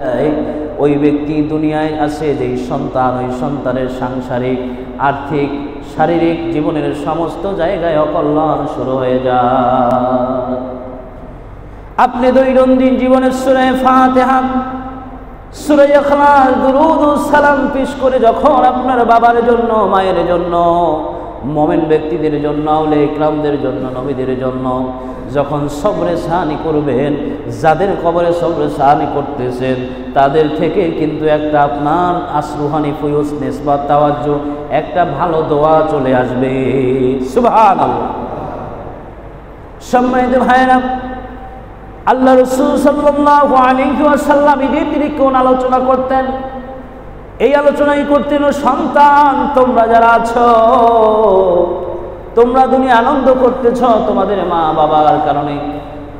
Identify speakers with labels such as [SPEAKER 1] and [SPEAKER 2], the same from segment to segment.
[SPEAKER 1] ওই ব্যক্তি দুনিয়ায় আছে যেই সন্তান, ওই সন্তানের সাংসারিক, আর্থিক, শারীরিক জীবনের সমস্ত জায়গায় অকল্যাণ শুরু হয়ে যায়। আপনি দৈনন্দিন জীবনের সূরা ফাতিহা, সূরা ইখলাস, দুরূদ ও সালাম পেশ করে যখন আপনার বাবার জন্য, মায়ের জন্য, মুমিন ব্যক্তিদের জন্য, আউলিয়া ইকরামদের জন্য, নবীদের জন্য যখন সবরে সাহানি করবেন, যাদের কবরে সবরে সাহানি করতেছেন তাদের থেকে কিন্তু একটা আপনার আশরুহানি ফুয়ুস নিসবত তাওয়াজ্জু, একটা ভালো দোয়া চলে আসবে। সুবহানাল্লাহ। সম্মানিত ভাইরা, আল্লাহ রাসূল সাল্লাল্লাহু আলাইহি ওয়াসাল্লাম তিনি কোন আলোচনা করতেন? এই আলোচনাই করতেন, সন্তান তোমরা যারা আছো, তোমরা দুনিয়া আনন্দ করতেছ তোমাদের মা বাবার কারণে,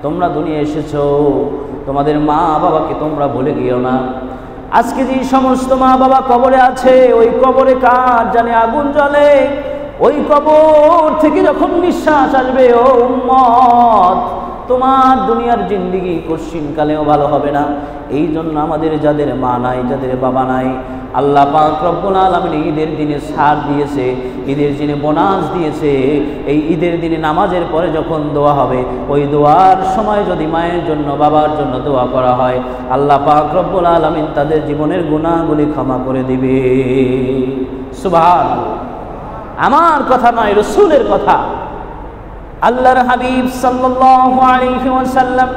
[SPEAKER 1] তোমরা দুনিয়া এসেছো, তোমাদের মা বাবাকে তোমরা ভুলে গিয়েও না। আজকে যে সমস্ত মা বাবা কবরে আছে, ওই কবরে কার জানে আগুন জ্বলে, ওই কবর থেকে যখন নিঃশ্বাস আসবে, ও উম্মত তোমার দুনিয়ার জিন্দেগি কোশ্চিনকালেও ভালো হবে না। এই জন্য আমাদের যাদের মা নাই, যাদের বাবা নাই, আল্লাহ পাক রব্বুল আলামিন ঈদের দিনে ছাড় দিয়েছে, ঈদের দিনে বোনাস দিয়েছে। এই ঈদের দিনে নামাজের পরে যখন দোয়া হবে, ওই দোয়ার সময় যদি মায়ের জন্য, বাবার জন্য দোয়া করা হয়, আল্লাহ পাক রব্বুল আলামিন তাদের জীবনের গুনাহগুলি ক্ষমা করে দিবে। সুবহানাল্লাহ। আমার কথা নয়, রাসূলের কথা। আল্লাহর হাবিব সাল্লাল্লাহু আলাইহি ওয়াসাল্লাম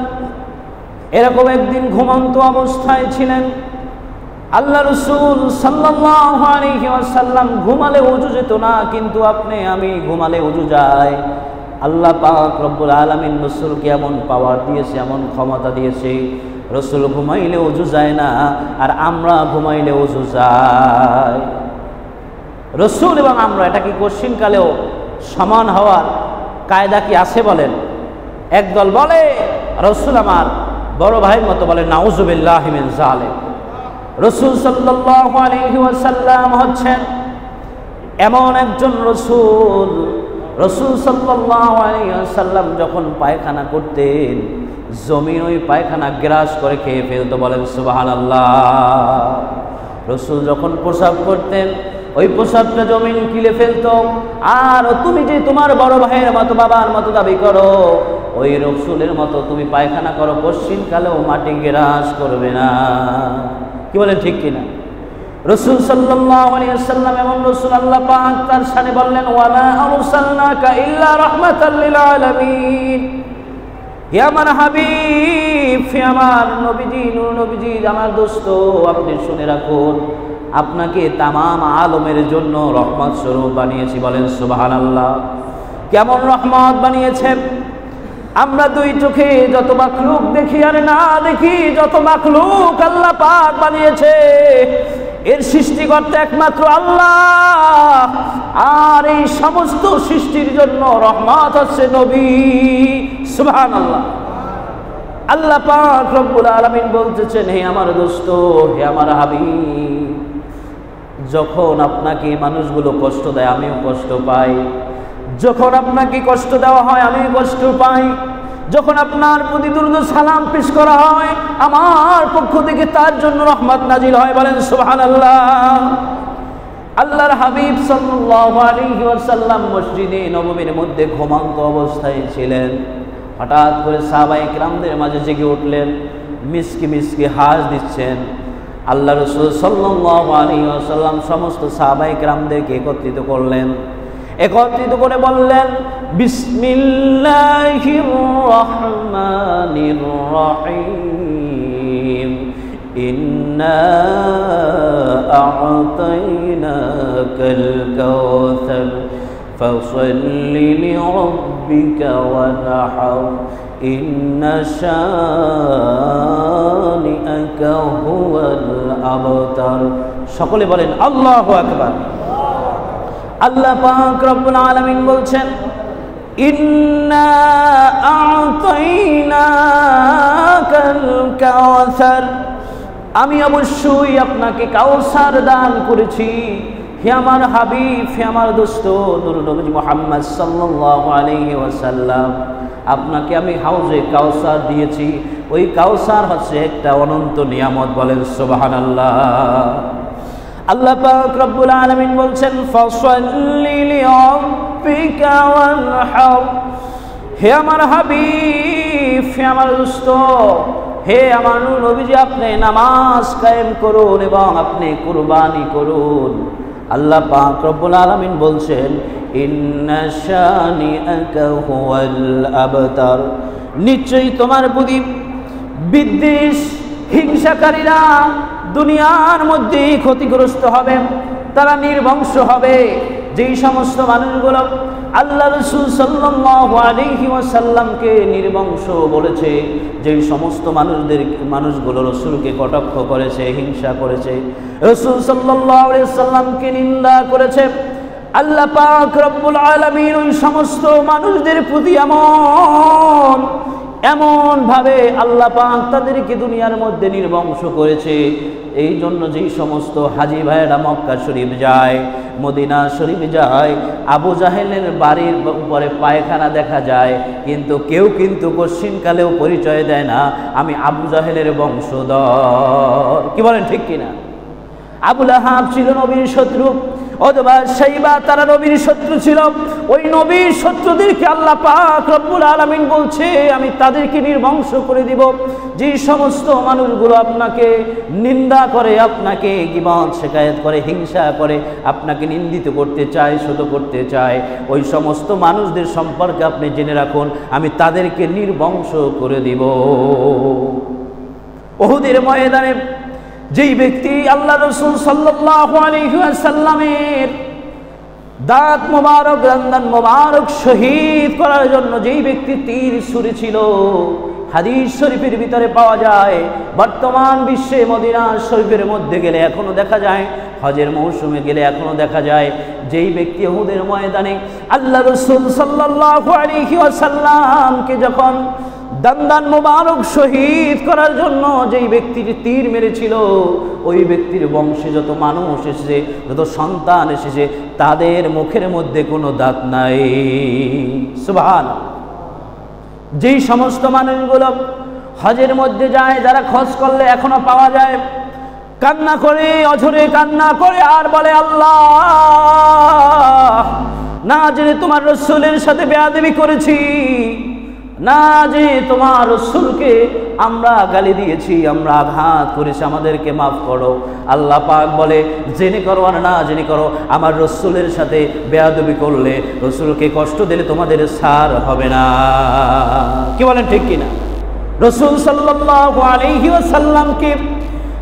[SPEAKER 1] এরকম একদিন ঘুমন্ত অবস্থায় ছিলেন। আল্লাহ রাসূল সাল্লাল্লাহু আলাইহি ওয়াসাল্লাম ঘুমালে ওযু যেত না, কিন্তু আপনি আমি ঘুমালে ওযু যায়। আল্লাহ পাক রব্বুল আলামিন রাসূলকে এমন পাওয়ার দিয়েছে, এমন ক্ষমতা দিয়েছে, রাসূল ঘুমাইলে ওযু যায় না, আর আমরা ঘুমাইলে ওযু যায়। রাসূল এবং আমরা, এটা কি কোশ্চিনকালেও সমান হওয়ার কায়দা কি আছে বলেন? একদল বলে রাসূল আমার বড় ভাইয়ের মতো, বলে নাউযুবিল্লাহি মিন যালিক। রাসূল সাল্লাল্লাহু আলাইহি ওয়াসাল্লাম হচ্ছেন এমন একজন রাসূল, রাসূল সাল্লাল্লাহু আলাইহি ওয়াসাল্লাম যখন পায়খানা করতেন, জমিন ওই পায়খানা গ্রাস করে খেয়ে ফেলতো। বলেন সুবহানাল্লাহ। রাসূল যখন প্রসাব করতেন, ওই প্রসাবটা জমিন গিলে ফেলতো। আর তুমি যে তোমার বড় ভাইয়ের মতো, বাবার মতো দাবি করো, ওই রাসূলের মতো তুমি পায়খানা করো, পশ্চিমকালেও মাটি গ্রাস করবে না। কি বলেন, ঠিক কিনা? রাসূল সাল্লাল্লাহু আলাইহি ওয়াসাল্লাম এমন রাসূল, আল্লাহ পাক তার শানে বললেন, ওয়া মা আরসালনাকা ইল্লা রাহমাতাল লিল আলামিন। হে আমার হাবিব, হে আমার নবীজি, নূর নবীজি, আমার দোস্ত, আপনি শুনে রাখুন, আপনাকে তামাম আলমের জন্য রহমত স্বরূপ বানিয়েছি। বলেন সুবহানাল্লাহ। কেমন রহমত বানিয়েছেন? আমরা দুই চোখে যত মাখলুক দেখি আর না দেখি, যত মাখলুক আল্লাহ পাক বানিয়েছে, এর সৃষ্টিকর্তা একমাত্র আল্লাহ। আর এই সমস্ত সৃষ্টির জন্য রহমত হচ্ছে নবী। সুবহানাল্লাহ। আল্লাহ পাক রব্বুল আলামিন বলতেছেন, হে আমার দোস্ত, হে আমার হাবিব, যখন আপনাকে মানুষগুলো কষ্ট দেয় আমিও কষ্ট পাই, যখন আপনাকে কষ্ট দেওয়া হয় আমি কষ্ট পাই, যখন আপনার প্রতি দুরূদ সালাম পেশ করা হয় আমার পক্ষ থেকে তার জন্য রহমত নাজিল হয়। বলেন সুবহানাল্লাহ। আল্লাহর হাবিব সাল্লাল্লাহু আলাইহি ওয়াসাল্লাম মসজিদে নববীর মধ্যে ঘুমন্ত অবস্থায় ছিলেন। হঠাৎ করে সাহাবায়ে কিরামদের মাঝে জেগে উঠলেন, মিসকি মিসকি হাস দিচ্ছেন। আল্লাহ রাসূল সাল্লাল্লাহু আলাইহি ওয়াসাল্লাম সমস্ত সাহাবায়ে কিরামদেরকে একত্রিত করলেন, একত্রিত করে বললেন, বিসমিল্লাহির রহমানির রহিম, ইন্না আ'তাইনাকাল কাউসার ফাসাল্লি লিরাব্বিকা ওয়ানহার, ইন্না শানিআকা হুয়াল আবতার। সকলে বলেন আল্লাহু আকবার। আল্লাহ পাক রব্বুল আলামিন বলছেন, ইন্না আ'তাইনাকাল কাউসার, আমি অবশ্যই আপনাকে কাউসার দান করেছি। হে আমার হাবিব, হে আমার দোস্ত নূর নবী মুহাম্মদ সাল্লাল্লাহু আলাইহি ওয়াসাল্লাম, আপনাকে আমি হাউজে কাউসার দিয়েছি। ওই কাউসার হচ্ছে একটা অনন্ত নিয়ামত। বলেন সুবহানাল্লাহ। আল্লাহ পাক রব্বুল আলামিন বলছেন ফাসাল্লি লিরাব্বিকা ওয়ানহার। হে আমার হাবিব, হে আমার দোস্ত, হে আমার নবীজি, আপনি নামাজ কায়েম করুন এবং আপনি কুরবানি করুন। আল্লাহ পাক রব্বুল আলামিন বলছেন ইন্না শানিআকা হুয়াল আবতার, নিশ্চয়ই তোমার প্রতি বিদ্বেষ হিংসাকারীরা দুনিয়ার মধ্যে ক্ষতিগ্রস্ত হবে, তারা নির্বংশ হবে। যেই সমস্ত মানুষগুলো আল্লাহ রাসূল সাল্লাল্লাহু আলাইহি ওয়াসাল্লামকে নির্বংশ বলেছে, যেই সমস্ত মানুষগুলো রাসূলকে কটাক্ষ করেছে, হিংসা করেছে, রাসূল সাল্লাল্লাহু আলাইহি ওয়াসাল্লামকে নিন্দা করেছে, আল্লাহ পাক রব্বুল আলামিন ওই সমস্ত মানুষদের প্রতি এমন ভাবে আল্লাহ পাক তাদেরকে দুনিয়ার মধ্যে নির্বংশ করেছে। এই জন্য যেই সমস্ত হাজী ভাইয়েরা মক্কা শরীফ যায়, মদিনা শরীফ যায়, আবু জাহেলের বাড়ির উপরে পায়খানা দেখা যায়, কিন্তু কেউ কিন্তু কশ্চিনকালেও পরিচয় দেয় না আমি আবু জাহেলের বংশধর। কি বলেন ঠিক কিনা? আবু লাহাব ছিল নবীর শত্রু, অথবা সাইবা, তারা নবীর শত্রু ছিল। ওই নবীর শত্রুদেরকে আল্লাহ পাক রব্বুল আলামিন বলছে আমি তাদেরকে নির্বংশ করে দিব। যে সমস্ত মানুষগুলো আপনাকে নিন্দা করে, আপনাকে গীবত শিকায়েত করে, হিংসা করে, আপনাকে নিন্দিত করতে চায়, ছোট করতে চায়, ওই সমস্ত মানুষদের সম্পর্কে আপনি জেনে রাখুন আমি তাদেরকে নির্বংশ করে দিব। উহুদের ময়দানে যেই ব্যক্তি আল্লাহ রাসূল সাল্লাল্লাহু আলাইহি ওয়াসাল্লামের দাঁত মোবারক, দন্দন মোবারক শহীদ করার জন্য যেই ব্যক্তি তীর ছুঁড়েছিল, হাদিস শরীফের ভিতরে পাওয়া যায়, বর্তমান বিশ্বে মদিনা শরীফের মধ্যে গেলে এখনো দেখা যায়, হজের মৌসুমে গেলে এখনো দেখা যায়, যেই ব্যক্তি উহুদের ময়দানে আল্লাহ রাসূল সাল্লাল্লাহু আলাইহি ওয়াসাল্লামকে যখন দন্দন মোবারক শহীদ করার জন্য যেই ব্যক্তির তীর মেরেছিল, ওই ব্যক্তির বংশে যত মানুষ এসেছে, যত সন্তান এসেছে, তাদের মুখের মধ্যে কোনো দাঁত নাই। সুবহানাল্লাহ। যেই সমস্ত মানুষগুলো হজের মধ্যে যায়, যারা খোঁজ করলে এখনো পাওয়া যায়, কান্না করে, অঝরে কান্না করে আর বলে আল্লাহ, না জেনে তোমার রাসূলের সাথে বেয়াদবি করেছি, না যে তোমার রাসূলকে আমরা গালি দিয়েছি, আমরা আঘাত করেছি, আমাদেরকে মাফ করো। আল্লাহ পাক বলে জেনে করো আর না জেনে করো, আমার রাসূলের সাথে বেয়াদবি করলে, রাসূলকে কষ্ট দিলে তোমাদের ছাড় হবে না। কি বলেন ঠিক কিনা? রাসূল সাল্লাল্লাহু আলাইহি ওয়াসাল্লামকে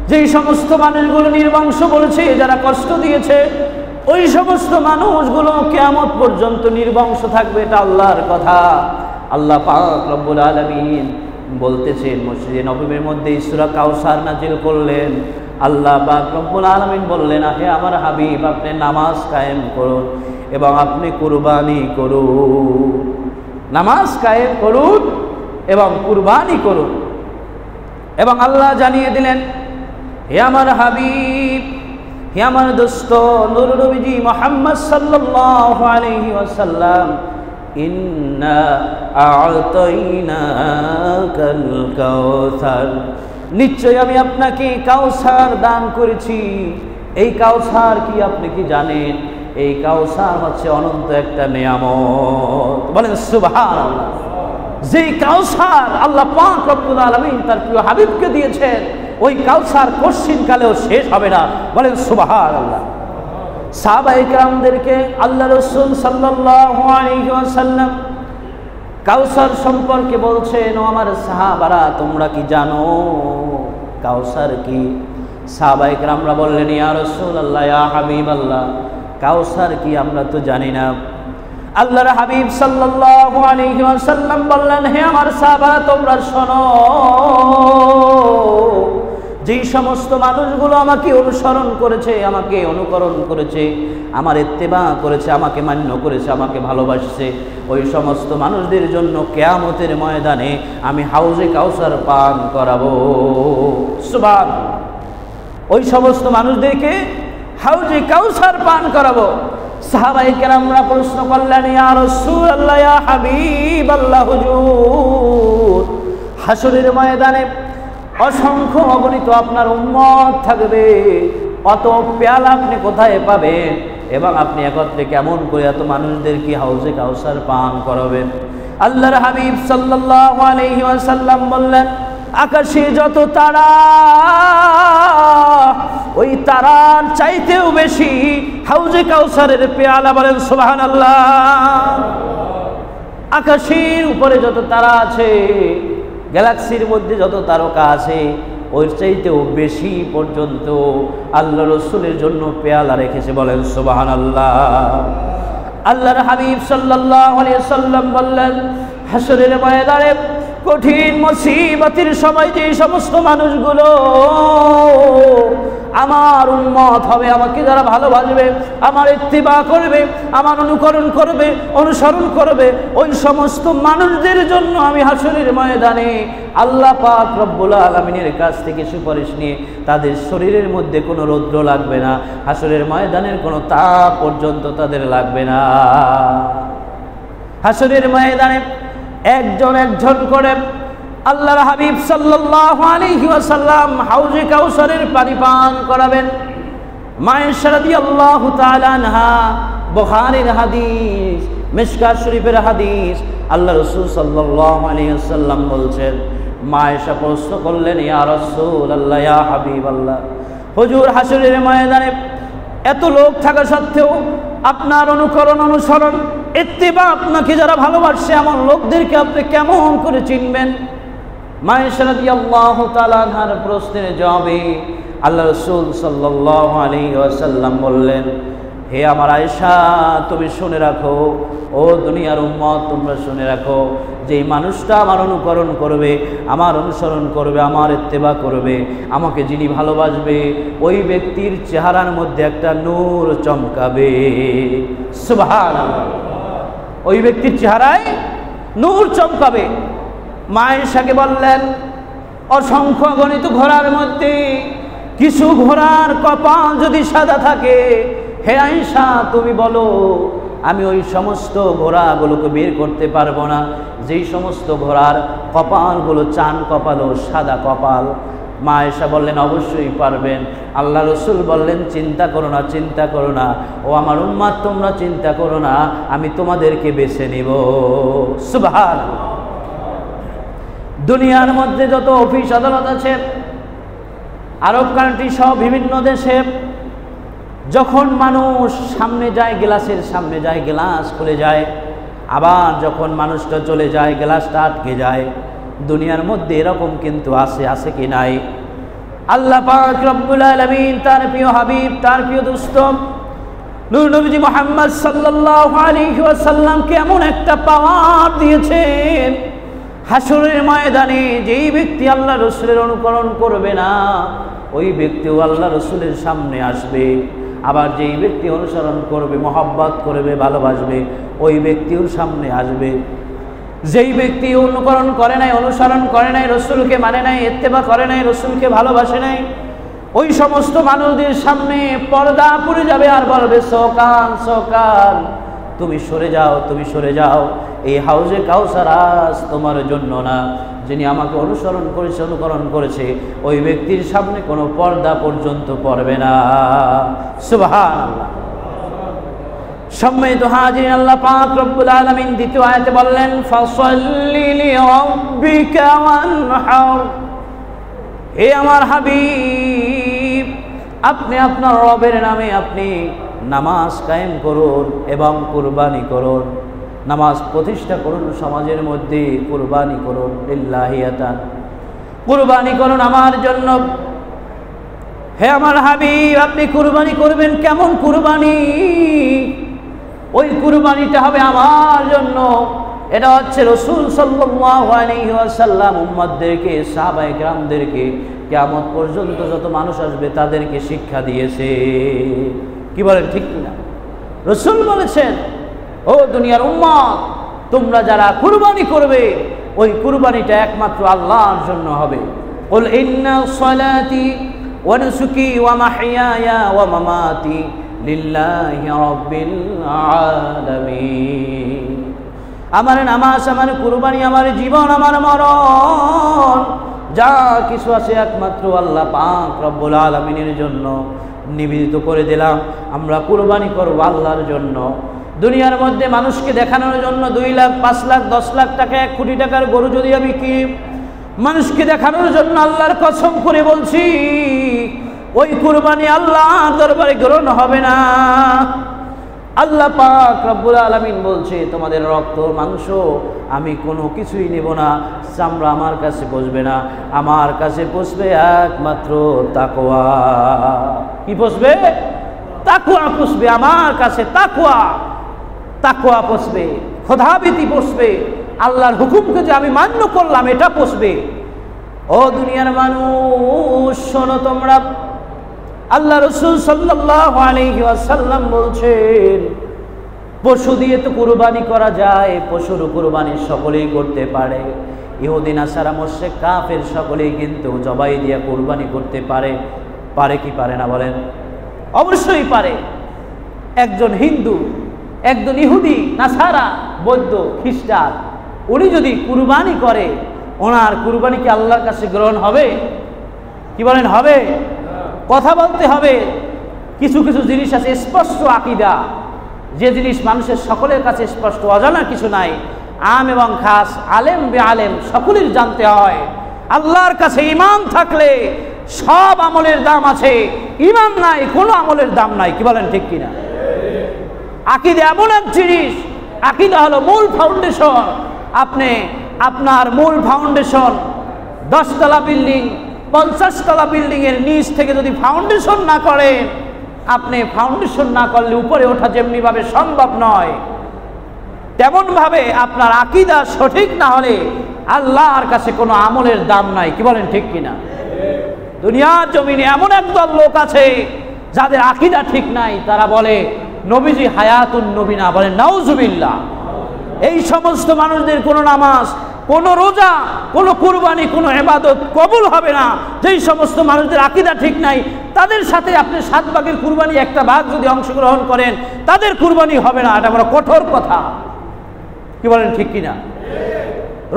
[SPEAKER 1] যেই সমস্ত মানুষগুলো নির্বংশ বলেছে, যারা কষ্ট দিয়েছে, ওই সমস্ত মানুষগুলো কিয়ামত পর্যন্ত নির্বংশ থাকবে, এটা আল্লাহর কথা। আল্লাহ পাক রব্বুল আলামিন বলতেছেন, মসজিদে নববীর মধ্যে সূরা কাউসার নাজিল করলেন। আল্লাহ পাক রব্বুল আলামিন বললেন হে আমার হাবিব, আপনি নামাজ কায়েম করুন এবং আপনি কুরবানি করুন। নামাজ কায়েম করুন এবং কুরবানি করুন। এবং আল্লাহ জানিয়ে দিলেন হে আমার হাবিব, হে আমার দোস্ত নূর নবীজি মুহাম্মদ সাল্লাল্লাহু আলাইহি ওয়াসাল্লাম, ইন্না আ'তাইনাকাল কাউসার, নিশ্চয় আমি আপনাকে কাউসার দান করেছি। এই কাউসার কি আপনি কি জানেন? এই কাউসার হচ্ছে অনন্ত একটা নিয়ামত। বলেন সুবহানাল্লাহ। যেই কাউসার আল্লাহ পাক রব্বুল আলামিন তার প্রিয় হাবিবকে দিয়েছেন, ওই কাউসার কশ্চিনকালেও শেষ হবে না। বলেন সুবহানাল্লাহ। সাহাবায়ে কেরামদেরকে আল্লাহ রাসূল সাল্লাল্লাহু আলাইহি ওয়াসাল্লাম কাউসার সম্পর্কে বলছেন, ও আমার সাহাবারা, তোমরা কি জানো কাউসার কি? সাহাবায়ে কেরামরা বললেন, ইয়া রাসূলুল্লাহ, ইয়া হাবিবাল্লাহ, কাউসার কি আমরা তো জানি না। আল্লাহর হাবিব সাল্লাল্লাহু আলাইহি ওয়াসাল্লাম বললেন, হে আমার সাহাবারা, তোমরা শোনো, যেই সমস্ত মানুষগুলো আমাকে অনুসরণ করেছে, আমাকে অনুকরণ করেছে, আমার ইত্তেবা করেছে, আমাকে মান্য করেছে, আমাকে ভালোবাসছে, ওই সমস্ত মানুষদের জন্য কিয়ামতের ময়দানে আমি হাউজে কাউসার পান করাবো। সুবহানাল্লাহ। ওই সমস্ত মানুষদেরকে হাউজে কাউসার পান করাবো। সাহাবায়ে কেরামরা প্রশ্ন করলেন, ইয়া রাসূলুল্লাহ, ইয়া হাবিবাল্লাহ, হুজুর হাসরের ময়দানে অসংখ্য অগণিত আপনার উম্মত থাকবে, অত পেয়ালা আপনি কোথায় পাবেন এবং আপনি একত্রে কেমন করে এত মানুষদেরকে হাউজে কাউসার পান করাবেন? আল্লাহর হাবিব সাল্লাল্লাহু আলাইহি ওয়াসাল্লাম বললেন, আকাশে যত তারা, ওই তারার চাইতেও বেশি হাউজে কাউসারের পেয়ালা। বলেন সুবহানাল্লাহ। আকাশের উপরে যত তারা আছে, গ্যালাক্সির মধ্যে যত তারকা আছে, ওই চাইতেও বেশি পর্যন্ত আল্লাহ রসুলের জন্য পেয়ালা রেখেছে। বলেন সুবহানাল্লাহ। আল্লাহর হাবিব সাল্লাল্লাহু আলাইহি ওয়াসাল্লাম বললেন, হাসরের ময়দানে কঠিন মুসিবতের সময় যে সমস্ত মানুষগুলো আমার উম্মত হবে, আমাকে যারা ভালোবাসবে, আমার ইত্তিবা করবে, আমার অনুকরণ করবে, অনুসরণ করবে, ওই সমস্ত মানুষদের জন্য আমি হাসরের ময়দানে আল্লাহ পাক রব্বুল আলামিনের কাছ থেকে সুপারিশ নিয়ে তাদের শরীরের মধ্যে কোনো রৌদ্র লাগবে না, হাসরের ময়দানের কোনো তাপ পর্যন্ত তাদের লাগবে না। হাসরের ময়দানে একজন একজন করে আল্লাহর হাবিব সাল্লাল্লাহু আলাইহি ওয়াসাল্লাম হাউজে কাউসারের পানি পান করাবেন। মায়েশা রাদিয়াল্লাহু তাআলা আনহা, বুখারীর হাদিস, মিশকাত শরীফের হাদিস, আল্লাহ রাসূল সাল্লাল্লাহু আলাইহি ওয়াসাল্লাম বলছেন, মায়েশা প্রশ্ন করলেন, ইয়া রাসূলুল্লাহ, ইয়া হাবিবাল্লাহ, হুজুর হাসরের ময়দানে এত লোক থাকা সত্ত্বেও আপনার অনুকরণ, অনুসরণ, ইত্তিবা, আপনাকে যারা ভালোবাসে এমন লোকদেরকে আপনি কেমন করে চিনবেন? মায়েশা রাদিয়াল্লাহু তাআলা আনহার প্রশ্নের জবাবে আল্লাহ রাসূল সাল্লাল্লাহু আলাইহি ওয়াসাল্লাম বললেন, হে আমার আয়েশা, তুমি শুনে রাখো, ও দুনিয়ার উম্মত তোমরা শুনে রাখো, যে মানুষটা আমার অনুকরণ করবে, আমার অনুসরণ করবে, আমার ইত্তেবা করবে, আমাকে যিনি ভালোবাসবে, ওই ব্যক্তির চেহারার মধ্যে একটা নূর চমকাবে। সুবহানাল্লাহ। ওই ব্যক্তির চেহারায় নূর চমকাবে। মায়েশাকে বললেন, অসংখ্য গণিত ঘোড়ার মধ্যে কিছু ঘোড়ার কপাল যদি সাদা থাকে, হে আয়েশা তুমি বলো, আমি ওই সমস্ত ঘোড়াগুলোকে বের করতে পারবো না যেই সমস্ত ঘোড়ার কপালগুলো চান কপাল ও সাদা কপাল। মা আয়েশা বললেন, অবশ্যই পারবেন। আল্লাহ রসুল বললেন, চিন্তা করো না, চিন্তা করো না, ও আমার উম্মাত তোমরা চিন্তা করো না, আমি তোমাদেরকে বেছে নিব। সুবহানাল্লাহ। দুনিয়ার মধ্যে যত অফিস আদালত আছে, আরব কান্ট্রি সহ বিভিন্ন দেশে, যখন মানুষ সামনে যায়, গ্লাসের সামনে যায়, গ্লাস খুলে যায়, আবার যখন মানুষটা চলে যায় গ্লাসটা আটকে যায়। দুনিয়ার মধ্যে এরকম কিন্তু আছে কি নাই? আল্লাহ পাক রব্বুল আলামিন তার প্রিয় হাবিব, তার প্রিয় দোস্ত নূর নবী মুহাম্মদ সাল্লাল্লাহু আলাইহি ওয়াসাল্লামকে এমন একটা পাওয়ার দিয়েছেন, হাসরের ময়দানে যেই ব্যক্তি আল্লাহ রসুলের অনুকরণ করবে না, ওই ব্যক্তিও আল্লাহ রসুলের সামনে আসবে। আবার যেই ব্যক্তি অনুসরণ করবে, মহব্বত করবে, ভালোবাসবে, ওই ব্যক্তিও সামনে আসবে। যেই ব্যক্তি অনুকরণ করে নাই, অনুসরণ করে নাই, রসুলকে মানে নাই, ইত্তেবা করে নাই, রসুলকে ভালোবাসে নাই, ওই সমস্ত মানুষদের সামনে পর্দা পড়ে যাবে আর বলবে, সোকান সোকান, তুমি সরে যাও, তুমি সরে যাও, এই হাউজে কাউসার আজ তোমার জন্য না। যিনি আমাকে অনুসরণ করেছে, অনুকরণ করেছে, ওই ব্যক্তির সামনে কোনো পর্দা পর্যন্ত পড়বে না। সুবহানাল্লাহ। সম্মানিত হাজিরিন, আল্লাহ পাক রব্বুল আলামিন দ্বিতীয় আয়াতে বললেন, ফাসাল্লি লিরাব্বিকা ওয়ানহার, হে আমার হাবিব, আপনি আপনার রবের নামে আপনি নামাজ কায়েম করুন এবং কুরবানি করুন। নামাজ প্রতিষ্ঠা করুন, সমাজের মধ্যে কুরবানি করুন, লিল্লাহিয়াতান, কুরবানি করুন আমার জন্য। হে আমার হাবিব, আপনি কুরবানি করবেন, কেমন কুরবানি? ওই কুরবানিটা হবে আমার জন্য। এটা হচ্ছে রাসূল সাল্লাল্লাহু আলাইহি ওয়াসাল্লাম উম্মতদেরকে, সাহাবায়ে কেরামদেরকে, কিয়ামত পর্যন্ত যত মানুষ আসবে তাদেরকে শিক্ষা দিয়েছে। কি বলেন, ঠিক কিনা? রাসূল বলেছেন, ও দুনিয়ার উম্মত, তোমরা যারা কুরবানি করবে, ওই কুরবানিটা একমাত্র আল্লাহর জন্য হবে। কুল ইন্না সালাতি ওয়া নুসুকি ওয়া মাহইয়ায়া ওয়া মামাতি লিল্লাহি রাব্বিল আলামিন। আমার নামাজ, আমার কুরবানি, আমার জীবন, আমার মরণ, যা কিছু আছে একমাত্র আল্লাহ পাক রব্বুল আলামিনের জন্য নিবেদিত করে দিলাম। আমরা কুরবানি করব আল্লাহর জন্য। দুনিয়ার মধ্যে মানুষকে দেখানোর জন্য 2 লাখ, 5 লাখ, 10 লাখ টাকা, 1 কোটি টাকার গরু যদি আমি কি মানুষকে দেখানোর জন্য, আল্লাহর কসম করে বলছি ওই কুরবানি আল্লাহর দরবারে গ্রহণ হবে না। আল্লাহ পাক রব্বুল আলামিন বলছে, তোমাদের রক্ত মাংস আমি কোনো কিছুই নেব না, চামড়া আমার কাছে বসবে না, আমার কাছে বসবে একমাত্র তাকওয়া। কি বসবে? তাকওয়া বসবে আমার কাছে। তাকওয়া বসবে, খোদাভীতি বসবে, আল্লাহর হুকুমকে যে আমি মান্য করলাম এটা বসবে। ও দুনিয়ার মানুষ শোনো তোমরা, আল্লাহ রাসূল সাল্লাল্লাহু আলাইহি ওয়াসাল্লাম বলছেন, পশু দিয়ে তো কুরবানি করা যায়, পশুর কুরবানি সকলেই করতে পারে। ইহুদি নাসারা মুশরিক কাফের সকলেই কিন্তু জবাই দিয়ে কুরবানি করতে পারে। পারে কি পারে না বলেন? অবশ্যই পারে। একজন হিন্দু, একজন ইহুদি, নাসারা, বৌদ্ধ, খ্রিস্টান, উনি যদি কুরবানি করে, ওনার কুরবানি কি আল্লাহর কাছে গ্রহণ হবে? কি বলেন? হবে? কথা বলতে হবে। কিছু কিছু জিনিস আছে স্পষ্ট আকীদা, যে জিনিস মানুষের সকলের কাছে স্পষ্ট, অজানা কিছু নাই। আম এবং খাস, আলেম বে আলেম সকলের জানতে হয়। আল্লাহর কাছে ঈমান থাকলে সব আমলের দাম আছে, ঈমান নাই কোনো আমলের দাম নাই। কি বলেন ঠিক কিনা? আকীদা এমন এক জিনিস, আকীদা হলো মূল ফাউন্ডেশন। আপনি আপনার মূল ফাউন্ডেশন 10 তলা বিল্ডিং, 50 তলা বিল্ডিং এর নিচ থেকে যদি ফাউন্ডেশন না করেন, আপনি ফাউন্ডেশন না করলে উপরে ওঠা যেমনি ভাবে সম্ভব নয়, তেমন ভাবে আপনার আকীদা সঠিক না হলে আল্লাহর কাছে কোনো আমলের দাম নাই। কি বলেন ঠিক কিনা? দুনিয়ার জমিনে এমন একদল লোক আছে যাদের আকীদা ঠিক নাই, তারা বলে নবীজি হায়াতুন নবীনা, বলেন নাউজুবিল্লাহ। এই সমস্ত মানুষদের কোনো নামাজ, কোনো রোজা, কোনো কুরবানি, কোনো ইবাদত কবুল হবে না। যেই সমস্ত মানুষদের আকীদা ঠিক নাই, তাদের সাথে আপনি 7 ভাগের কুরবানি 1টা ভাগ যদি অংশগ্রহণ করেন, তাদের কুরবানি হবে না। এটা বড় কঠোর কথা। কি বলেন ঠিক কিনা?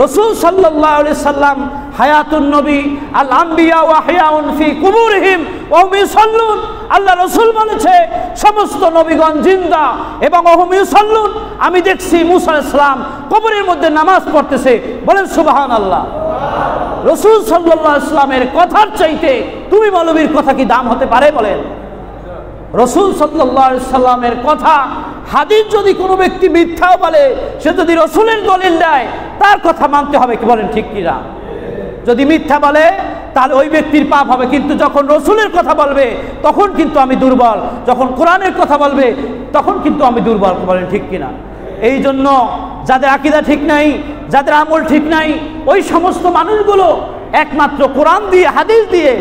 [SPEAKER 1] রাসূল সাল্লাল্লাহু আলাইহি সাল্লাম হায়াতুন নবী, আল আম্বিয়া ওয়া হিয়াউন ফি কুবুরিহিম ওয়া হুম ইউসাল্লুন। আল্লাহ রাসূল বলেছে সমস্ত নবীগণ জিন্দা এবং হুম ইউসাল্লুন। আমি দেখছি মুসা আলাইহিস সালাম কবরের মধ্যে নামাজ পড়তেছে। বলেন সুবহানাল্লাহ। রাসূল সাল্লাল্লাহু আলাইহি সাল্লামের কথার চাইতে তুমি মৌলবীর কথা কি দাম হতে পারে? বলেন। রাসূল সাল্লাল্লাহু আলাইহি সাল্লামের কথা, হাদিস যদি কোনো ব্যক্তি মিথ্যাও বলে, সে যদি রাসূলের দলিল দেয়, তার কথা মানতে হবে। কি বলেন ঠিক কিনা? যদি মিথ্যা বলে তাহলে ওই ব্যক্তির পাপ হবে, কিন্তু যখন রাসূলের কথা বলবে তখন কিন্তু আমি দুর্বল, যখন কোরআনের কথা বলবে তখন কিন্তু আমি দুর্বল। বলেন ঠিক কিনা? এই জন্য যাদের আকীদা ঠিক নাই, যাদের আমল ঠিক নাই, ওই সমস্ত মানুষগুলো একমাত্র কোরআন দিয়ে, হাদিস দিয়ে,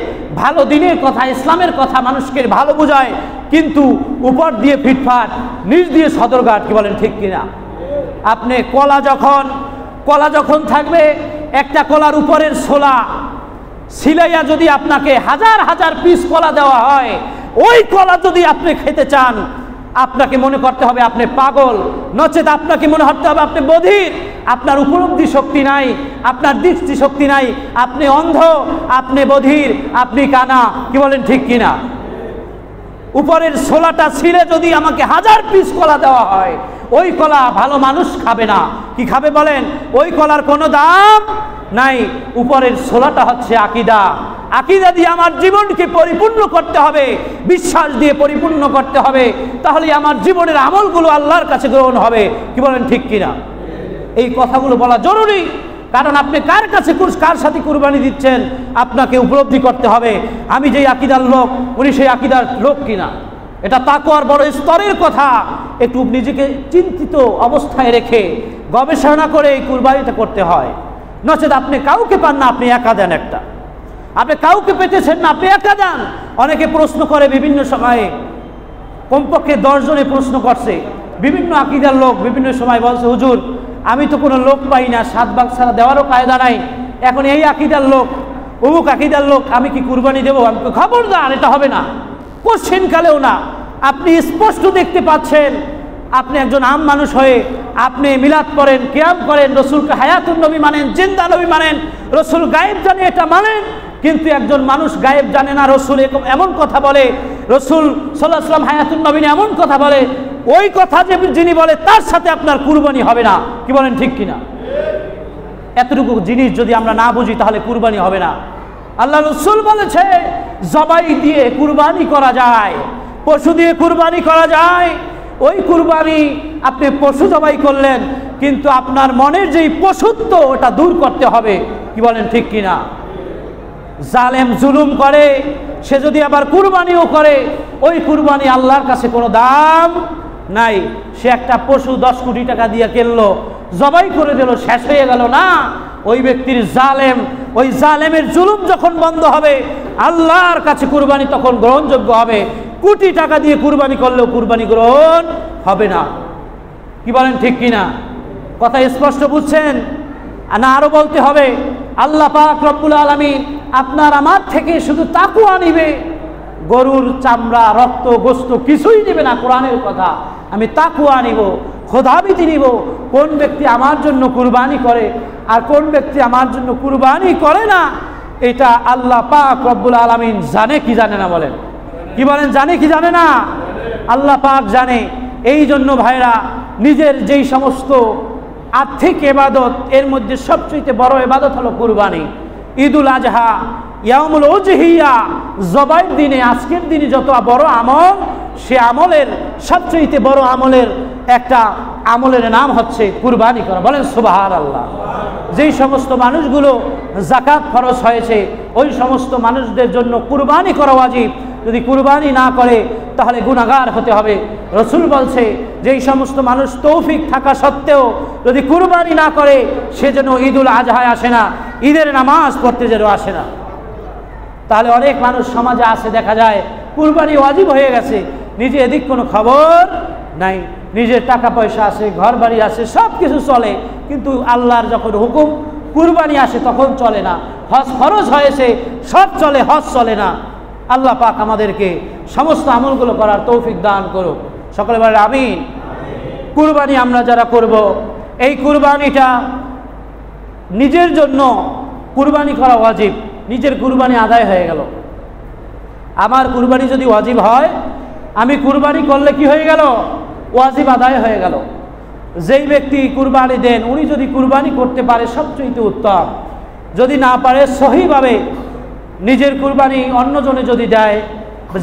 [SPEAKER 1] ভালো দিনের কথা, ইসলামের কথা মানুষকে ভালো বোঝায়, কিন্তু উপর দিয়ে ফিটফাট, নিচ দিয়ে সদরঘাট। কি বলেন ঠিক কিনা? আপনি কলা যখন থাকবে, একটা কলার উপরের ছোলা সিলাইয়া যদি আপনাকে হাজার হাজার পিস কলা দেওয়া হয়, ওই কলা যদি আপনি খেতে চান, আপনাকে মনে করতে হবে আপনি পাগল, নচেত আপনাকে মনে করতে হবে আপনি বধির। আপনার উপলব্ধি শক্তি নাই, আপনার দৃষ্টি শক্তি নাই, আপনি অন্ধ, আপনি বধির, আপনি কানা। কি বলেন ঠিক কিনা? উপরের ছোলাটা ছিঁড়ে যদি আমাকে 1000 পিস কলা দেওয়া হয়, ওই কলা ভালো মানুষ খাবে না। কি খাবে বলেন? ওই কলার কোনো দাম নাই। উপরের ছোলাটা হচ্ছে আকীদা। আকীদা দিয়ে আমার জীবনকে পরিপূর্ণ করতে হবে, বিশ্বাস দিয়ে পরিপূর্ণ করতে হবে, তাহলে আমার জীবনের আমলগুলো আল্লাহর কাছে গ্রহণ হবে। কি বলেন ঠিক কিনা? এই কথাগুলো বলা জরুরি, কারণ আপনি কার কাছে কার সাথে কুরবানি দিচ্ছেন আপনাকে উপলব্ধি করতে হবে। আমি যেই আকীদার লোক, উনি সেই আকীদার লোক কিনা। এটা তাকওয়ার বড় স্তরের কথা। একটু নিজেকে চিন্তিত অবস্থায় রেখে গবেষণা করে এই কুরবানিটা করতে হয়। নচেত আপনি কাউকে পান না, আপনি একা দেন। একটা আপনি কাউকে পেতেছেন না, আপনি একা দেন। অনেকে প্রশ্ন করে বিভিন্ন সময়ে, কমপক্ষে 10 জনে প্রশ্ন করছে, বিভিন্ন আকীদার লোক বিভিন্ন সময় বলছে, হুজুর আমি তো কোনো লোক পাই না, 7 ভাগ ছাড়া দেওয়ারও কায়দা নাই। এখন এই আকীদার লোক অমুক আকীদার লোক, আমি কি কুরবানি দেবো? আমি খবরদার, এটা হবে না, কোশ্চেন কালেও না। আপনি স্পষ্ট দেখতে পাচ্ছেন, আপনি একজন আম মানুষ হয়ে আপনি মিলাদ করেন, কিয়াম করেন, রসুলকে হায়াতুন নবী মানেন, জিন্দা নবী মানেন, রসুল গায়েব জানে এটা মানেন, কিন্তু একজন মানুষ গায়েব জানে না, রসুল এমন কথা বলে, রসুল সাল্লাল্লাহু আলাইহি ওয়াসাল্লাম হায়াতুন নবী এমন কথা বলে, ওই কথা যে যিনি বলে তার সাথে আপনার কুরবানি হবে না। কি বলেন, ঠিক কিনা? এতটুকু জিনিস যদি আমরা না বুঝি তাহলে কুরবানি হবে না। আল্লাহ রসুল বলেছে জবাই দিয়ে কুরবানি করা যায়, পশু দিয়ে কুরবানি করা যায়। ওই কুরবানি আপনি পশু জবাই করলেন, কিন্তু আপনার মনের যেই পশুত্ব ওটা দূর করতে হবে। কি বলেন, ঠিক কিনা? জালেম জুলুম করে, সে যদি আবার কুরবানিও করে, ওই কুরবানি আল্লাহর কাছে কোনো দাম নাই। সে একটা পশু 10 কোটি টাকা দিয়ে কিনলো, জবাই করে দিল, শেষ হয়ে গেল না। ওই ব্যক্তির জালেম, ওই জালেমের জুলুম যখন বন্ধ হবে, আল্লাহর কাছে কুরবানি তখন গ্রহণযোগ্য হবে। কোটি টাকা দিয়ে কুরবানি করলেও কুরবানি গ্রহণ হবে না। কি বলেন, ঠিক কিনা? কথা স্পষ্ট বুঝছেন না? আরো বলতে হবে, আল্লাহ পাক রব্বুল আলামিন আপনার আমার থেকে শুধু তাকওয়া নিবে, গরুর চামড়া, রক্ত, গোস্ত কিছুই নেবে না। কোরআনের কথা, আমি তাকওয়া নিব, খোদাভীতি নিব। কোন ব্যক্তি আমার জন্য কুরবানি করে আর কোন ব্যক্তি আমার জন্য কুরবানি করে না, এটা আল্লাহ পাক রব্বুল আলামিন জানে কি জানে না? বলেন, কি বলেন, জানে কি জানে না? আল্লাহ পাক জানে। এই জন্য ভাইরা, নিজের যেই সমস্ত আর্থিক ইবাদত, এর মধ্যে সবচেয়ে বড় ইবাদত হলো কুরবানি। ঈদুল আজহা, ইয়াউমুল উজহিয়া, জবাইয়ের দিনে, আজকের দিনে যত বড় আমল, সে আমলের সবচেয়ে বড় আমলের একটা আমলের নাম হচ্ছে কুরবানি করা। বলেন সুবহানাল্লাহ। যেই সমস্ত মানুষগুলো যাকাত ফরজ হয়েছে, ওই সমস্ত মানুষদের জন্য কুরবানি করা ওয়াজিব। যদি কুরবানি না করে তাহলে গুনাহগার হতে হবে। রসুল বলছে যেই সমস্ত মানুষ তৌফিক থাকা সত্ত্বেও যদি কুরবানি না করে, সে যেন ঈদুল আজহায় আসে না, ঈদের নামাজ পড়তে যেন আসে না। তাহলে অনেক মানুষ সমাজে আছে, দেখা যায় কুরবানি ওয়াজিব হয়ে গেছে, নিজে এদিক কোনো খবর নাই, নিজের টাকা পয়সা আছে, ঘর বাড়ি আছে, সব কিছু চলে, কিন্তু আল্লাহর যখন হুকুম কুরবানি আসে তখন চলে না। হজ ফরজ হয়েছে, সব চলে, হজ চলে না। আল্লাহ পাক আমাদেরকে সমস্ত আমলগুলো করার তৌফিক দান করুক। সকলে বলে আমিন। কুরবানি আমরা যারা করব, এই কুরবানিটা নিজের জন্য কুরবানি করা ওয়াজিব। নিজের কুরবানি আদায় হয়ে গেল। আমার কুরবানি যদি ওয়াজিব হয়, আমি কুরবানি করলে কি হয়ে গেল? ওয়াজিব আদায় হয়ে গেল। যেই ব্যক্তি কুরবানি দেন, উনি যদি কুরবানি করতে পারে সবচেয়ে উত্তম। যদি না পারে, সহিভাবে নিজের কুরবানি অন্যজনে যদি দেয়,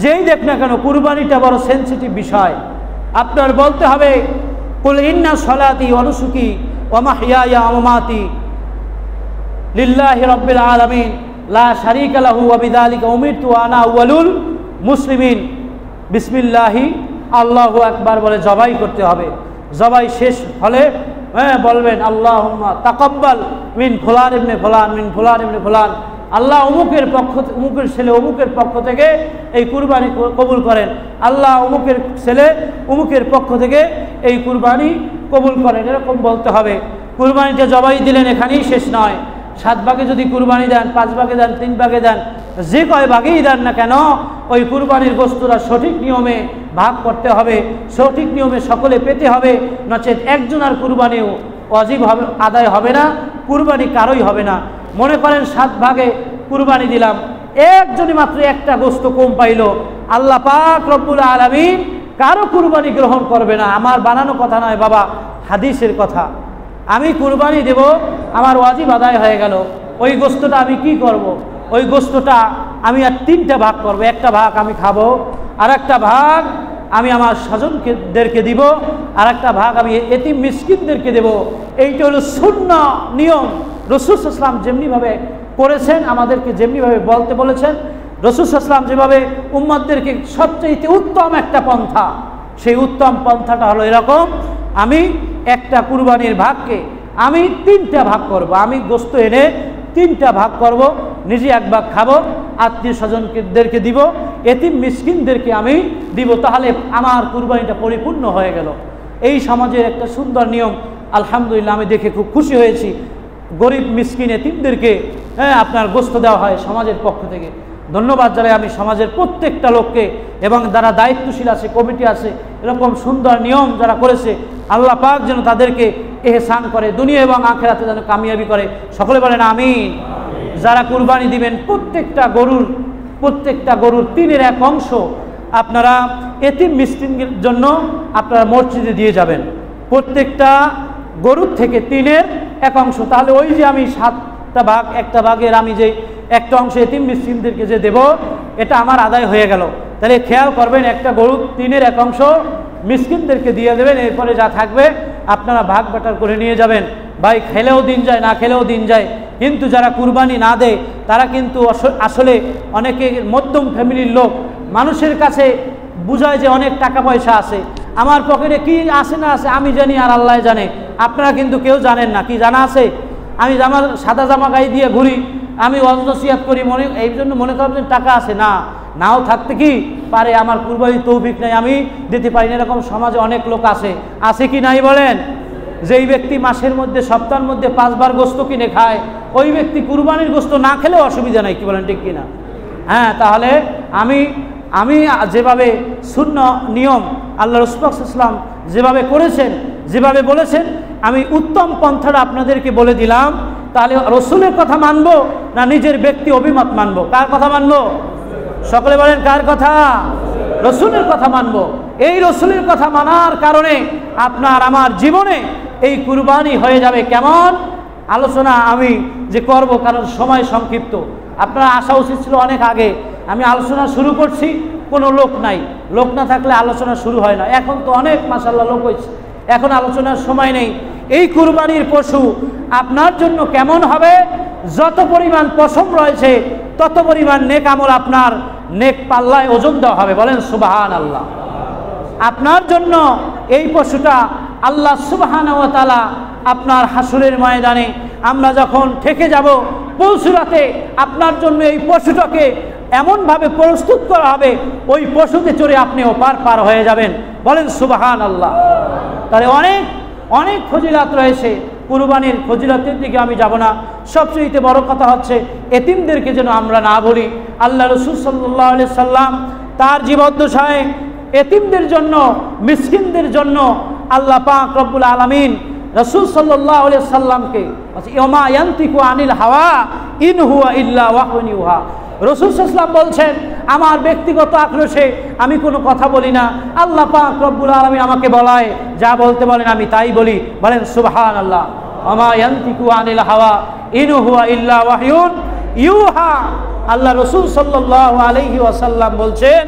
[SPEAKER 1] যেই দেখ না কেন, কুরবানিটা বড় সেনসিটিভ বিষয়। আপনার বলতে হবে, কুল ইন্না সলাতি ওয়া নুসুকি ওয়া মাহইয়ায়া ওয়া মামাতি লিল্লাহি রাব্বিল আলামিন লা শারীকা লাহু ওয়া বিযালিকা উমিরতু ওয়া আনা আউয়ালুল মুসলিমিন। বিসমিল্লাহি আল্লাহু আকবার বলে জবাই করতে হবে। জবাই শেষ হলে বলবেন আল্লাহুম্মা তাকাব্বাল মিন ফুলান ইবনে ফুলান মিন ফুলান ইবনে ফুলান। আল্লাহ অমুকের পক্ষ, অমুকের ছেলে অমুকের পক্ষ থেকে এই কুরবানি কবুল করেন। আল্লাহ অমুকের ছেলে অমুকের পক্ষ থেকে এই কুরবানি কবুল করেন। এরকম বলতে হবে। কুরবানিটা জবাই দিলেন, এখানেই শেষ নয়। 7 ভাগে যদি কুরবানি দেন, 5 ভাগে দেন, 3 ভাগে দেন, যে কয় ভাগেই দেন না কেন, ওই কুরবানির গোশতটা সঠিক নিয়মে ভাগ করতে হবে, সঠিক নিয়মে সকলে পেতে হবে। নচেত একজনের কুরবানিও ওয়াজিব হবে, আদায় হবে না, কুরবানি কারোই হবে না। মনে করেন 7 ভাগে কুরবানি দিলাম, একজনই মাত্র একটা গোশত কম পাইল, আল্লাহ পাক রব্বুল আলামিন কারো কুরবানি গ্রহণ করবে না। আমার বানানো কথা নয় বাবা, হাদিসের কথা। আমি কুরবানি দেব, আমার ওয়াজিব আদায় হয়ে গেল, ওই গোশতটা আমি কি করব? ওই গোশতটা আমি আর 3টা ভাগ করব। একটা ভাগ আমি খাবো, আর একটা ভাগ আমি আমার স্বজনদেরকে দিব, আর একটা ভাগ আমি এতিম মিসকিনদেরকে দেব। এইটা হলো সুন্নাহ নিয়ম। রাসূল সাল্লাল্লাহু আলাইহি ওয়াসাল্লাম যেমনিভাবে করেছেন, আমাদেরকে যেমনিভাবে বলতে বলেছেন, রাসূল সাল্লাল্লাহু আলাইহি ওয়াসাল্লাম যেভাবে উম্মতদেরকে সবচেয়ে উত্তম একটা পন্থা, সেই উত্তম পন্থাটা হলো এরকম, আমি একটা কুরবানির ভাগকে আমি 3টা ভাগ করব। আমি গোশত এনে 3টা ভাগ করব, নিজে 1 ভাগ খাবো, আত্মীয় স্বজনদেরকে দিব, এতিম মিসকিনদেরকে আমি দিব। তাহলে আমার কুরবানিটা পরিপূর্ণ হয়ে গেল। এই সমাজের একটা সুন্দর নিয়ম, আলহামদুলিল্লাহ আমি দেখে খুব খুশি হয়েছি। গরিব মিসকিন এতিমদেরকে আপনার গোশত দেওয়া হয় সমাজের পক্ষ থেকে। ধন্যবাদ জানাই আমি সমাজের প্রত্যেকটা লোককে, এবং যারা দায়িত্বশীল আছে, কমিটি আছে, এরকম সুন্দর নিয়ম যারা করেছে, আল্লাহ পাক যেন তাদেরকে এহসান করে, দুনিয়া এবং আখিরাতে যেন কামিয়াবি করে। সকলে বলেন আমিন। যারা কুরবানি দিবেন প্রত্যেকটা গরুর 3/1 অংশ আপনারা এতিম মিসকিনের জন্য আপনারা মসজিদে দিয়ে যাবেন। প্রত্যেকটা গরুর থেকে 3/1 অংশ, তাহলে ওই যে আমি 7টা ভাগ, একটা ভাগের আমি যে একটা অংশ এতিম মিসকিনদেরকে যে দেব, এটা আমার আদায় হয়ে গেল। তাহলে খেয়াল করবেন, একটা গরুর 3/1 অংশ মিসকিনদেরকে দিয়ে দেবেন, এরপরে যা থাকবে আপনারা ভাগ বাটার করে নিয়ে যাবেন। ভাই খেলেও দিন যায়, না খেলেও দিন যায়, কিন্তু যারা কুরবানি না দেয় তারা কিন্তু আসলে অনেকে মধ্যম ফ্যামিলির লোক, মানুষের কাছে বুঝায় যে অনেক টাকা পয়সা আছে, আমার পকেটে কি আসে না আছে আমি জানি আর আল্লাহ জানে, আপনারা কিন্তু কেউ জানেন না। কি জানা আছে? আমি সাদা জামা গায়ে দিয়ে ঘুরি, আমি ওয়াজ নসিহত করি, এই জন্য মনে করবেন টাকা আছে, নাও থাকতে কি পারে, আমার কুরবানির তৌফিক নাই, আমি দিতে পারি না, এরকম সমাজে অনেক লোক আছে কি নাই বলেন? যেই ব্যক্তি মাসের মধ্যে, সপ্তাহের মধ্যে 5 বার গোস্ত কিনে খায়, ওই ব্যক্তি কুরবানির গোস্ত না খেলেও অসুবিধা নাই, কি বলেন ঠিক কিনা? হ্যাঁ, তাহলে আমি যেভাবে সুন্নাহ নিয়ম আল্লাহ রাসূল সাল্লাল্লাহু আলাইহি ওয়াসাল্লাম যেভাবে করেছেন, যেভাবে বলেছেন, আমি উত্তম পন্থাটা আপনাদেরকে বলে দিলাম। তাহলে রসুলের কথা মানবো না নিজের ব্যক্তি অভিমত মানবো? কার কথা মানবো? সকলে বলেন কার কথা? রসুলের কথা মানবো। এই রসুলের কথা মানার কারণে আপনার আমার জীবনে এই কুরবানি হয়ে যাবে। কেমন আলোচনা আমি যে করব, কারণ সময় সংক্ষিপ্ত, আপনারা আসা উচিত ছিল অনেক আগে। আমি আলোচনা শুরু করছি, কোনো লোক নাই, লোক না থাকলে আলোচনা শুরু হয় না। এখন তো অনেক মাশাআল্লাহ লোক হয়েছে, এখন আলোচনার সময় নেই। এই কুরবানির পশু আপনার জন্য কেমন হবে, যত পরিমাণ পশম রয়েছে তত পরিমাণ নেক আমল আপনার নেক পাল্লায় ওজন দেওয়া হবে। বলেন সুবহানাল্লাহ। আপনার জন্য এই পশুটা আল্লাহ সুবহানাহু ওয়া তাআলা আপনার হাসরের ময়দানে আমরা যখন থেকে যাব, পৌঁছুরাতে আপনার জন্য এই পশুটাকে এমনভাবে প্রস্তুত করা হবে, ওই পশুতে চড়ে আপনি ওপার পার হয়ে যাবেন। বলেন সুবহানাল্লাহ। তাহলে অনেক ফজিলাত রয়েছে। কুরবানির ফজিলাতের দিকে আমি যাব না, সবচেয়ে বড় কথা হচ্ছে এতিমদেরকে যেন আমরা না বলি। আল্লাহ রাসূল সাল্লাল্লাহু আলাইহি সাল্লাম তার জীবদ্দশায় এতিমদের জন্য, মিসকিনদের জন্য আল্লাহ পাক রব্বুল আলামিন রাসূল সাল্লাল্লাহু আলাইহি সাল্লামকে ইয়ামা ইয়ান্তিকু আনিল হাওয়া ইন হুয়া ইল্লা ওয়াহয়ুন ইউহা, রাসূল সাল্লাল্লাহু আলাইহি ওয়াসাল্লাম বলছেন, আমার ব্যক্তিগত আক্রোশে আমি কোনো কথা বলি না, আল্লাহ পাক রব্বুল আলামিন আমাকে বলায়, যা বলতে বলেন আমি তাই বলি। বলেন সুবহানাল্লাহ। ওয়ামা ইয়ান্তিকু আনিল হাওয়া ইন হুয়া ইল্লা ওয়াহয়ুন ইউহা। আল্লাহ রাসূল সাল্লাল্লাহু আলাইহি ওয়াসাল্লাম বলছেন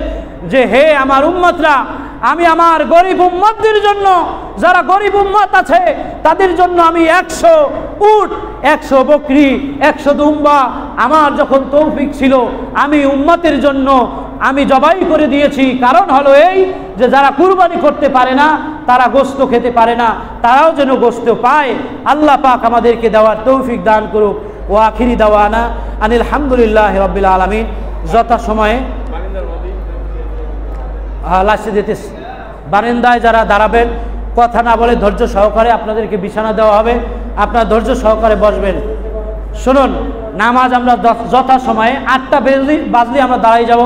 [SPEAKER 1] যে, হে আমার উম্মতরা, আমি আমার গরিব উম্মতদের জন্য, যারা গরিব উম্মত আছে তাদের জন্য আমি 100 উট, 100 বকরি, 100 দুম্বা আমার যখন তৌফিক ছিল আমি উম্মতের জন্য আমি জবাই করে দিয়েছি। কারণ হলো এই যে যারা কুরবানি করতে পারে না, তারা গোশত খেতে পারে না, তারাও যেন গোশত পায়। আল্লাহ পাক আমাদেরকে দেওয়ার তৌফিক দান করুক। ও আখিরি দাওয়ানা আনিল হামদুলিল্লাহি রাব্বিল আলামিন। যথা সময়ে লাস্টে দিতেছি, বারান্দায় যারা দাঁড়াবেন কথা না বলে ধৈর্য সহকারে আপনাদেরকে বিছানা দেওয়া হবে, আপনার ধৈর্য সহকারে বসবেন। শুনুন, নামাজ আমরা যথা সময়ে 8টা বাজলে আমরা দাঁড়াই যাব।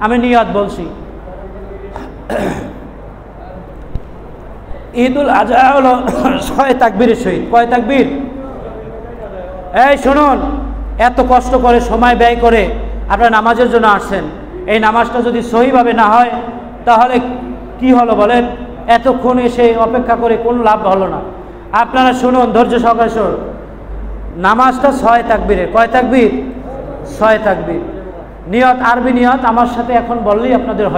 [SPEAKER 1] আমি নিয়ত বলছি, ঈদুল আজহা হলো 6 তাকবীরের সহিত। কয় তাকবীর? এই শুনুন, এত কষ্ট করে সময় ব্যয় করে আপনারা নামাজের জন্য আসছেন, এই নামাজটা যদি সহিভাবে না হয় তাহলে কি হলো বলেন? এতক্ষণ এসে অপেক্ষা করে কোনো লাভ হলো না। আপনারা শুনুন, ধৈর্য সহকারে শুনুন, নামাজটা 6 তাকবীরের। কয় তাকবীর? 6 তাকবীর। নিয়ত, আরবি নিয়ত আমার সাথে এখন বললেই আপনাদের হয়।